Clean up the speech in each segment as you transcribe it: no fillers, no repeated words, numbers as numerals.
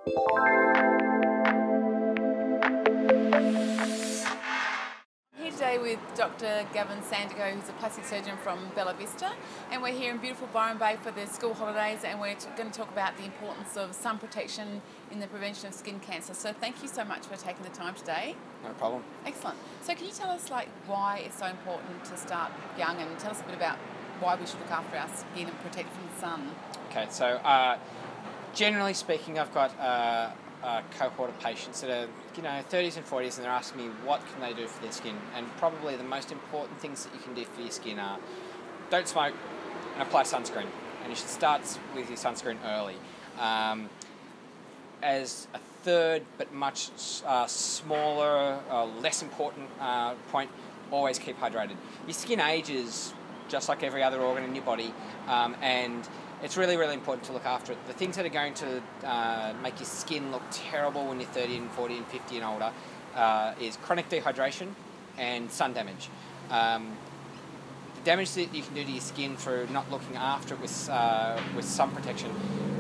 Here today with Dr Gavin Sandercoe, who's a plastic surgeon from Bella Vista, and we're here in beautiful Byron Bay for the school holidays, and we're going to talk about the importance of sun protection in the prevention of skin cancer. So thank you so much for taking the time today. No problem. Excellent. So can you tell us why it's so important to start young, and tell us a bit about why we should look after our skin and protect from the sun? Okay, so generally speaking, I've got a cohort of patients that are 30s and 40s, and they're asking me what can they do for their skin. And probably the most important things that you can do for your skin are don't smoke and apply sunscreen. And you should start with your sunscreen early. As a third but much smaller, less important point, always keep hydrated. Your skin ages just like every other organ in your body, and it's really, really important to look after it. The things that are going to make your skin look terrible when you're 30 and 40 and 50 and older is chronic dehydration and sun damage. The damage that you can do to your skin for not looking after it with sun protection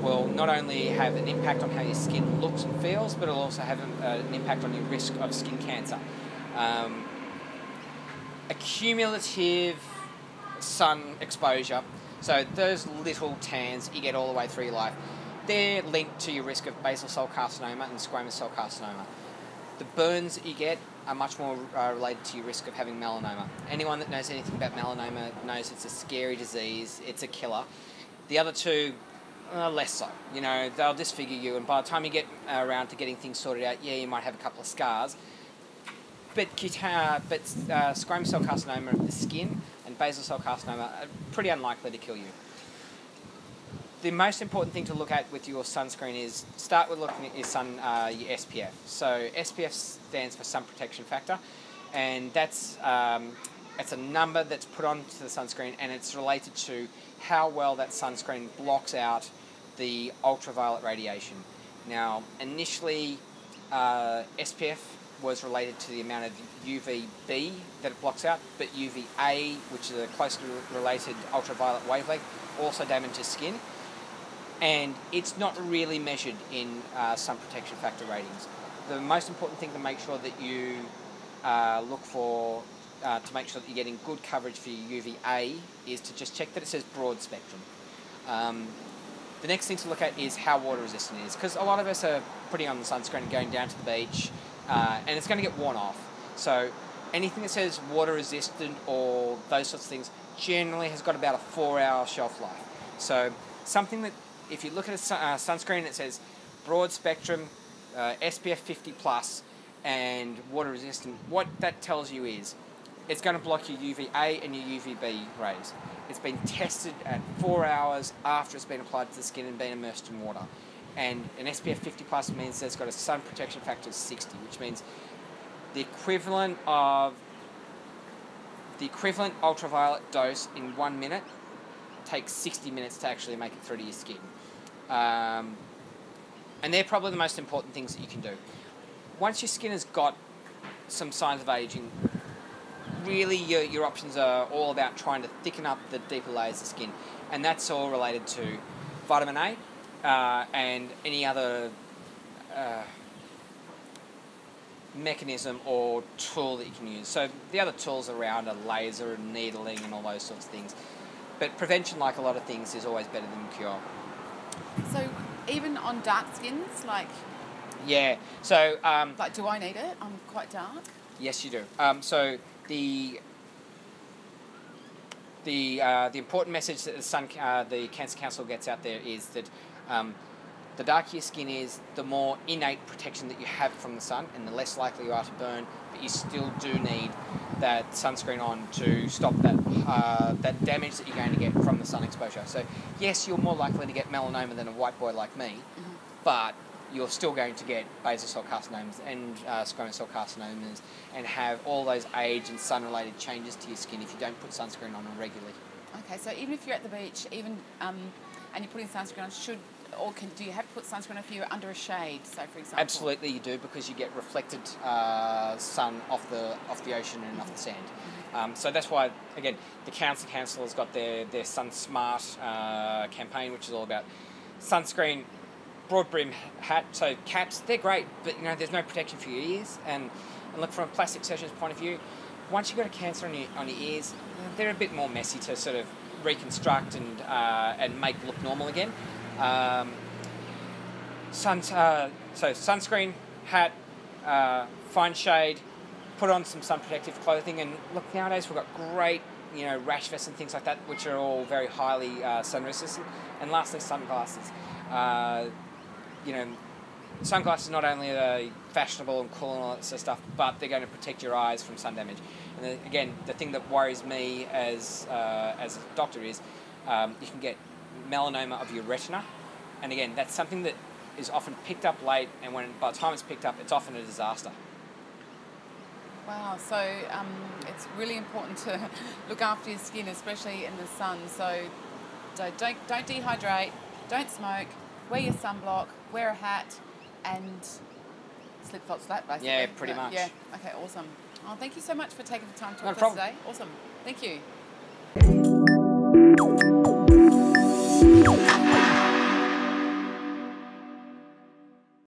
will not only have an impact on how your skin looks and feels, but it'll also have an impact on your risk of skin cancer. Accumulative sun exposure, so those little tans you get all the way through your life, they're linked to your risk of basal cell carcinoma and squamous cell carcinoma. The burns that you get are much more related to your risk of having melanoma. Anyone that knows anything about melanoma knows it's a scary disease, it's a killer. The other two, less so. They'll disfigure you, and by the time you get around to getting things sorted out, yeah, you might have a couple of scars. But squamous cell carcinoma of the skin and basal cell carcinoma are pretty unlikely to kill you. The most important thing to look at with your sunscreen is start with looking at your SPF. So SPF stands for sun protection factor, and that's it's a number that's put onto the sunscreen, and it's related to how well that sunscreen blocks out the ultraviolet radiation. Now, initially, SPF was related to the amount of UVB that it blocks out, but UVA, which is a closely related ultraviolet wavelength, also damages skin, and it's not really measured in sun protection factor ratings. The most important thing to make sure that you look for to make sure that you're getting good coverage for your UVA is to just check that it says broad spectrum. The next thing to look at is how water resistant it is, because a lot of us are putting on the sunscreen and going down to the beach, and it's going to get worn off. So anything that says water resistant or those sorts of things generally has got about a 4-hour shelf life. So something that, if you look at a sunscreen that says broad spectrum, SPF 50 plus, and water resistant, what that tells you is it's going to block your UVA and your UVB rays. It's been tested at 4 hours after it's been applied to the skin and been immersed in water. And an SPF 50 plus means that it's got a sun protection factor of 60, which means the equivalent ultraviolet dose in 1 minute takes 60 minutes to actually make it through to your skin. And they're probably the most important things that you can do. Once your skin has got some signs of aging, really your options are all about trying to thicken up the deeper layers of skin, and that's all related to vitamin A and any other mechanism or tool that you can use. So the other tools around are laser and needling and all those sorts of things. But prevention, like a lot of things, is always better than cure. So even on dark skins, Yeah. So do I need it? I'm quite dark. Yes, you do. So the important message that the Cancer Council gets out there is that the darker your skin is, the more innate protection that you have from the sun, and the less likely you are to burn. But you still do need that sunscreen on to stop that damage that you're going to get from the sun exposure. So yes, you're more likely to get melanoma than a white boy like me, but you're still going to get basal cell carcinomas and squamous cell carcinomas and have all those age and sun-related changes to your skin if you don't put sunscreen on regularly. Okay, so even if you're at the beach, and you're putting sunscreen on, do you have to put sunscreen on if you're under a shade, so for example? Absolutely you do, because you get reflected sun off the ocean and off the sand. So that's why, again, the Cancer Council has got their Sun Smart campaign, which is all about sunscreen, broad brim hat, so caps, they're great, but there's no protection for your ears. And look, from a plastic surgeon's point of view, once you've got a cancer on your ears, they're a bit more messy to sort of reconstruct and make look normal again. So sunscreen, hat, find shade, put on some sun protective clothing, and look, nowadays we've got great rash vests and things like that, which are all very highly sun resistant. And lastly, sunglasses. Sunglasses not only are fashionable and cool and all that sort of stuff, but they're going to protect your eyes from sun damage. And again, the thing that worries me as a doctor is you can get melanoma of your retina, and again, that's something that is often picked up late, and by the time it's picked up, it's often a disaster. Wow, so it's really important to look after your skin, especially in the sun. So don't dehydrate, don't smoke, wear your sunblock, wear a hat, and slip flop slap, basically. Yeah, pretty much. Yeah, okay, awesome. Oh, thank you so much for taking the time to talk No to us problem. today. Awesome. Thank you.